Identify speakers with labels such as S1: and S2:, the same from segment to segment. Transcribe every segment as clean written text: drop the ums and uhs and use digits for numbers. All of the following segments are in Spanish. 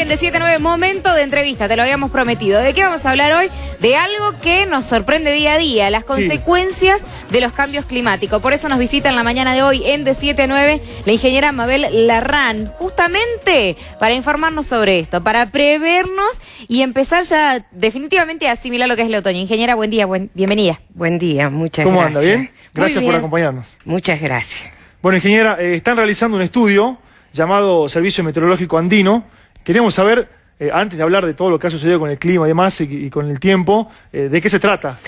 S1: en de 7 a 9, momento de entrevista, te lo habíamos prometido. ¿De qué vamos a hablar hoy? De algo que nos sorprende día a día, las consecuencias de los cambios climáticos. Por eso nos visita en la mañana de hoy en de 7 a 9 la ingeniera Mabel Larrán, justamente para informarnos sobre esto, para prevernos y empezar ya definitivamente a asimilar lo que es el otoño. Ingeniera, buen día, bienvenida.
S2: Buen día, muchas
S3: gracias.
S2: ¿Cómo
S3: anda? ¿Bien? Gracias por acompañarnos.
S2: Muchas gracias.
S3: Bueno, ingeniera, están realizando un estudio llamado Servicio Meteorológico Andino. Queríamos saber, antes de hablar de todo lo que ha sucedido con el clima y demás y con el tiempo, ¿de qué se trata?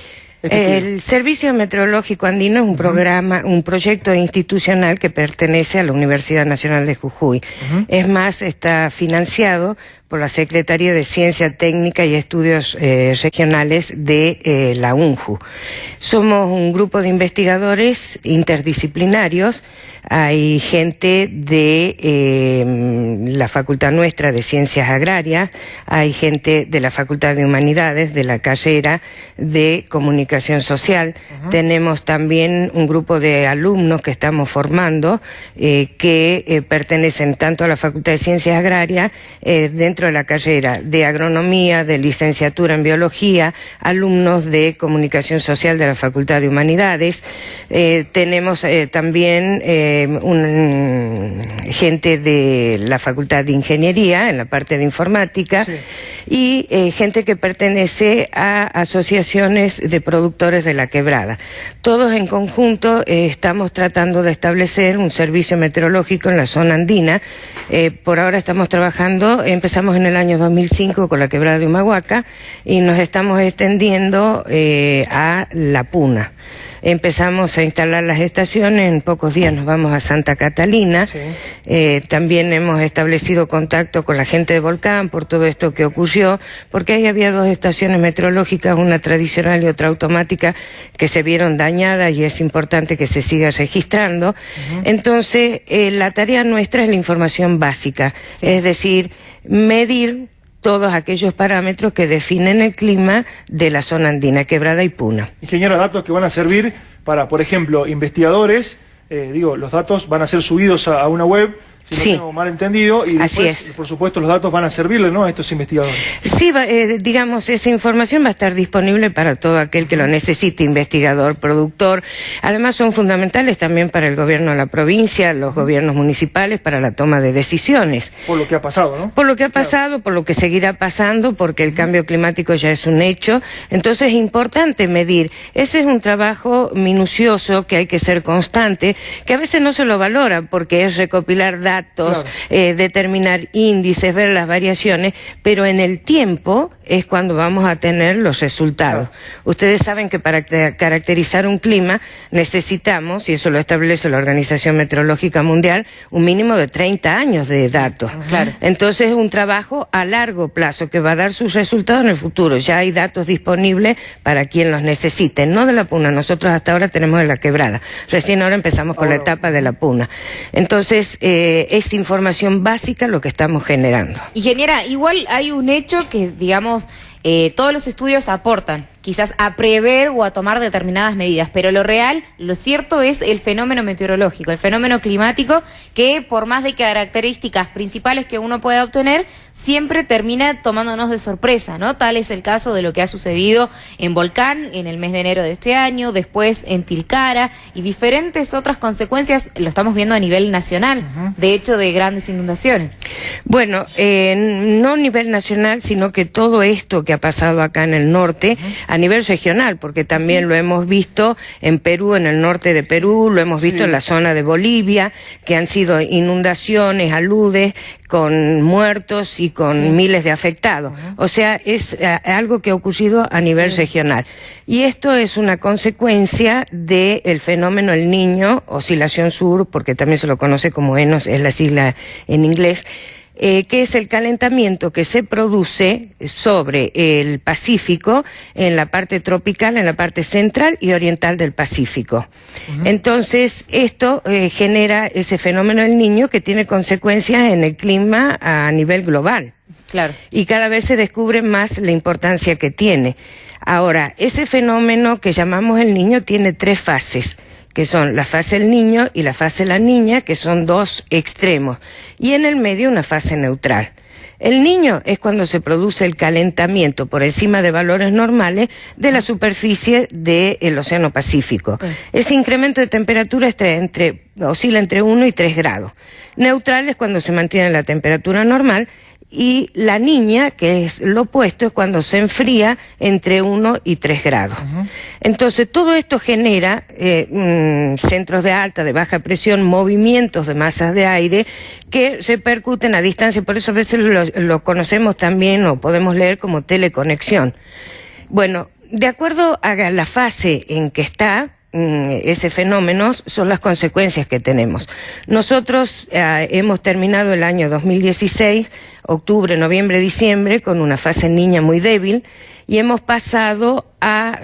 S2: El Servicio Meteorológico Andino es un programa, un proyecto institucional que pertenece a la Universidad Nacional de Jujuy. Es más, está financiado por la Secretaría de Ciencia Técnica y Estudios Regionales de la UNJU. Somos un grupo de investigadores interdisciplinarios. Hay gente de la Facultad nuestra de Ciencias Agrarias, hay gente de la Facultad de Humanidades, de la carrera de Comunicación Social. Tenemos también un grupo de alumnos que estamos formando que pertenecen tanto a la Facultad de Ciencias Agrarias, dentro de la carrera de Agronomía, de Licenciatura en Biología, alumnos de Comunicación Social de la Facultad de Humanidades. Tenemos también gente de la Facultad de Ingeniería, en la parte de Informática, y gente que pertenece a asociaciones de productores de la quebrada. Todos en conjunto estamos tratando de establecer un servicio meteorológico en la zona andina. Por ahora estamos trabajando, empezamos en el año 2005 con la quebrada de Humahuaca y nos estamos extendiendo a La Puna. Empezamos a instalar las estaciones, en pocos días nos vamos a Santa Catalina. También hemos establecido contacto con la gente de Volcán por todo esto que ocurrió, porque ahí había dos estaciones meteorológicas, una tradicional y otra automática, que se vieron dañadas y es importante que se siga registrando. Entonces, la tarea nuestra es la información básica, es decir, medir todos aquellos parámetros que definen el clima de la zona andina, Quebrada y Puna.
S3: Ingeniera, datos que van a servir para, por ejemplo, investigadores, los datos van a ser subidos a una web, si no tengo mal entendido, y después, por supuesto, los datos van a servirle, ¿no?, a estos investigadores. Sí,
S2: digamos, esa información va a estar disponible para todo aquel que lo necesite, investigador, productor. Además, son fundamentales también para el gobierno de la provincia, los gobiernos municipales, para la toma de decisiones.
S3: Por lo que ha pasado, ¿no?
S2: Por lo que ha pasado, por lo que seguirá pasando, porque el cambio climático ya es un hecho. Entonces, es importante medir. Ese es un trabajo minucioso que hay que ser constante, que a veces no se lo valora, porque es recopilar datos, determinar índices, ver las variaciones, pero en el tiempo es cuando vamos a tener los resultados. Ustedes saben que para caracterizar un clima necesitamos, y eso lo establece la Organización Meteorológica Mundial, un mínimo de 30 años de datos. Entonces es un trabajo a largo plazo que va a dar sus resultados en el futuro. Ya hay datos disponibles para quien los necesite, no de la Puna. Nosotros hasta ahora tenemos de la quebrada. Recién ahora empezamos con la etapa de la Puna. Entonces, es información básica lo que estamos generando.
S1: Ingeniera, igual hay un hecho que, digamos, todos los estudios aportan, quizás a prever o a tomar determinadas medidas, pero lo real, lo cierto es el fenómeno meteorológico, el fenómeno climático, que por más de características principales que uno pueda obtener, siempre termina tomándonos de sorpresa, ¿no? Tal es el caso de lo que ha sucedido en Volcán en el mes de enero de este año, después en Tilcara y diferentes otras consecuencias, lo estamos viendo a nivel nacional, de hecho de grandes inundaciones.
S2: Bueno, no a nivel nacional, sino que todo esto que ha pasado acá en el norte, a nivel regional, porque también lo hemos visto en Perú, en el norte de Perú, lo hemos visto en la zona de Bolivia, que han sido inundaciones, aludes, con muertos y con miles de afectados. O sea, es algo que ha ocurrido a nivel regional. Y esto es una consecuencia del fenómeno El Niño, oscilación sur, porque también se lo conoce como ENOS, es la sigla en inglés, que es el calentamiento que se produce sobre el Pacífico, en la parte tropical, en la parte central y oriental del Pacífico. Entonces, esto genera ese fenómeno del Niño que tiene consecuencias en el clima a nivel global. Y cada vez se descubre más la importancia que tiene. Ahora, ese fenómeno que llamamos el Niño tiene 3 fases, que son la fase del niño y la fase de la niña, que son 2 extremos, y en el medio una fase neutral. El niño es cuando se produce el calentamiento por encima de valores normales de la superficie del Océano Pacífico. Sí. Ese incremento de temperatura oscila entre 1 y 3 grados. Neutral es cuando se mantiene la temperatura normal. Y la niña, que es lo opuesto, es cuando se enfría entre 1 y 3 grados. Entonces, todo esto genera centros de alta, de baja presión, movimientos de masas de aire que repercuten a distancia. Por eso a veces lo conocemos también, o podemos leer como teleconexión. Bueno, de acuerdo a la fase en que está ese fenómeno, son las consecuencias que tenemos. Nosotros hemos terminado el año 2016, octubre, noviembre, diciembre, con una fase niña muy débil, y hemos pasado a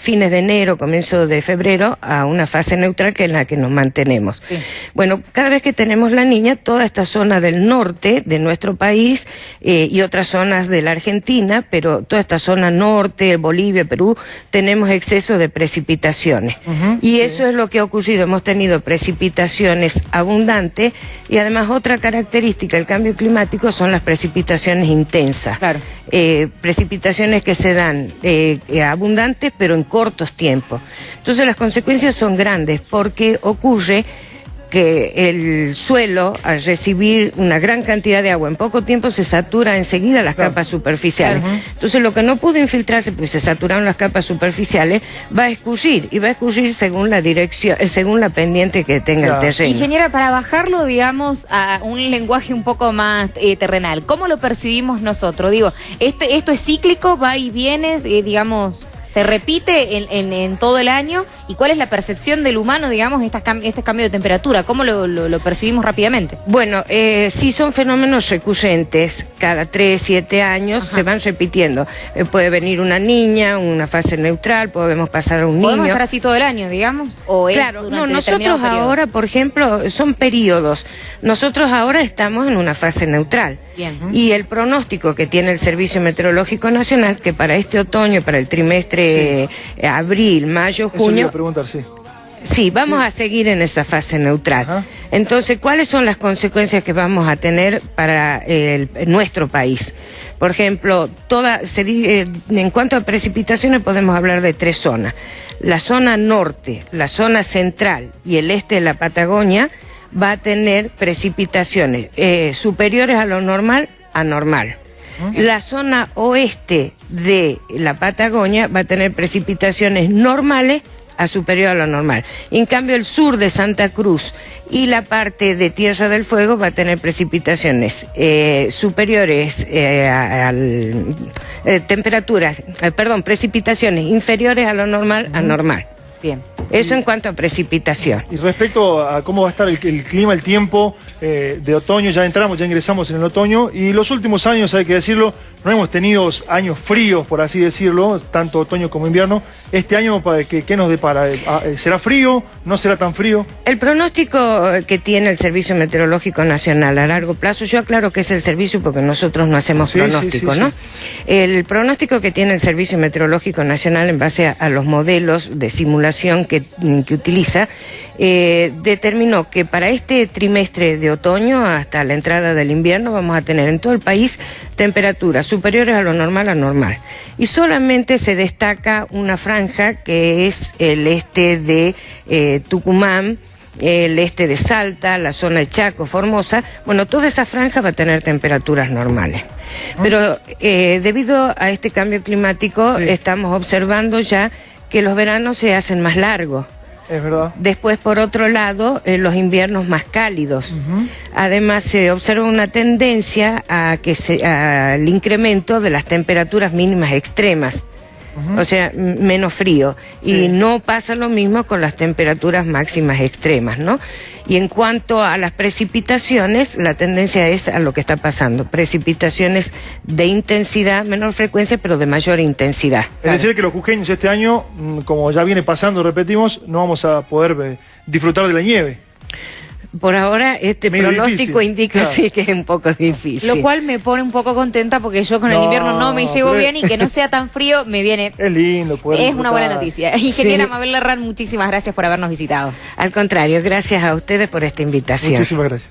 S2: fines de enero, comienzo de febrero, a una fase neutral, que es la que nos mantenemos. Sí. Bueno, cada vez que tenemos la niña, toda esta zona del norte de nuestro país y otras zonas de la Argentina, pero toda esta zona norte, Bolivia, Perú, tenemos exceso de precipitaciones. Y eso es lo que ha ocurrido. Hemos tenido precipitaciones abundantes, y además otra característica del cambio climático son las precipitaciones intensas. Claro. Precipitaciones que se dan abundantes, pero en cortos tiempos. Entonces las consecuencias son grandes, porque ocurre que el suelo, al recibir una gran cantidad de agua en poco tiempo, se satura enseguida las capas superficiales. Entonces lo que no pudo infiltrarse, pues se saturaron las capas superficiales, va a escurrir, y va a escurrir según la dirección, según la pendiente que tenga el terreno.
S1: Ingeniera, para bajarlo, digamos, a un lenguaje un poco más terrenal, ¿cómo lo percibimos nosotros? Digo, esto es cíclico, va y viene, digamos, se repite en todo el año. ¿Y cuál es la percepción del humano, digamos, este cambio de temperatura? ¿Cómo lo percibimos rápidamente?
S2: Bueno, sí, son fenómenos recurrentes. Cada 3, 7 años se van repitiendo. Puede venir una niña, una fase neutral, podemos pasar a un niño.
S1: ¿Podemos estar así todo el año, digamos? ¿O
S2: claro, no, nosotros ahora, por ejemplo, son periodos. Nosotros ahora estamos en una fase neutral. Bien. Y el pronóstico que tiene el Servicio Meteorológico Nacional, que para este otoño, para el trimestre abril, mayo, junio... Eso le iba a preguntar, sí, vamos a seguir en esa fase neutral. Entonces, ¿cuáles son las consecuencias que vamos a tener para nuestro país? Por ejemplo, en cuanto a precipitaciones, podemos hablar de 3 zonas. La zona norte, la zona central y el este de la Patagonia va a tener precipitaciones superiores a lo normal, a normal. La zona oeste de la Patagonia va a tener precipitaciones normales a superior a lo normal. En cambio, el sur de Santa Cruz y la parte de Tierra del Fuego va a tener precipitaciones superiores precipitaciones inferiores a lo normal, a normal. Bien. Eso en cuanto a precipitación.
S3: Y respecto a cómo va a estar el clima, el tiempo de otoño, ya ingresamos en el otoño, y los últimos años, hay que decirlo, no hemos tenido años fríos, por así decirlo, tanto otoño como invierno. Este año, ¿qué nos depara? ¿Será frío? ¿No será tan frío?
S2: El pronóstico que tiene el Servicio Meteorológico Nacional a largo plazo, yo aclaro que es el servicio porque nosotros no hacemos pronóstico, ¿no? El pronóstico que tiene el Servicio Meteorológico Nacional en base a los modelos de simulación que utiliza, determinó que para este trimestre de otoño hasta la entrada del invierno vamos a tener en todo el país temperaturas superiores a lo normal, a normal. Y solamente se destaca una franja que es el este de Tucumán, el este de Salta, la zona de Chaco, Formosa. Bueno, toda esa franja va a tener temperaturas normales. Pero debido a este cambio climático, estamos observando ya que los veranos se hacen más largos.
S3: Es verdad.
S2: Después, por otro lado, los inviernos más cálidos. Además, se observa una tendencia al incremento de las temperaturas mínimas extremas. O sea, menos frío. Y no pasa lo mismo con las temperaturas máximas extremas, ¿no? Y en cuanto a las precipitaciones, la tendencia es a lo que está pasando. Precipitaciones de intensidad, menor frecuencia, pero de mayor intensidad.
S3: Es decir, que los jujeños este año, como ya viene pasando, repetimos, no vamos a poder disfrutar de la nieve.
S2: Por ahora, pronóstico indica sí que es un poco difícil.
S1: Lo cual me pone un poco contenta porque yo con el invierno no me llevo bien, y que no sea tan frío me viene...
S3: Es lindo poder
S1: disfrutar. Es una buena noticia. Ingeniera Mabel Larrán, muchísimas gracias por habernos visitado.
S2: Al contrario, gracias a ustedes por esta invitación.
S3: Muchísimas gracias.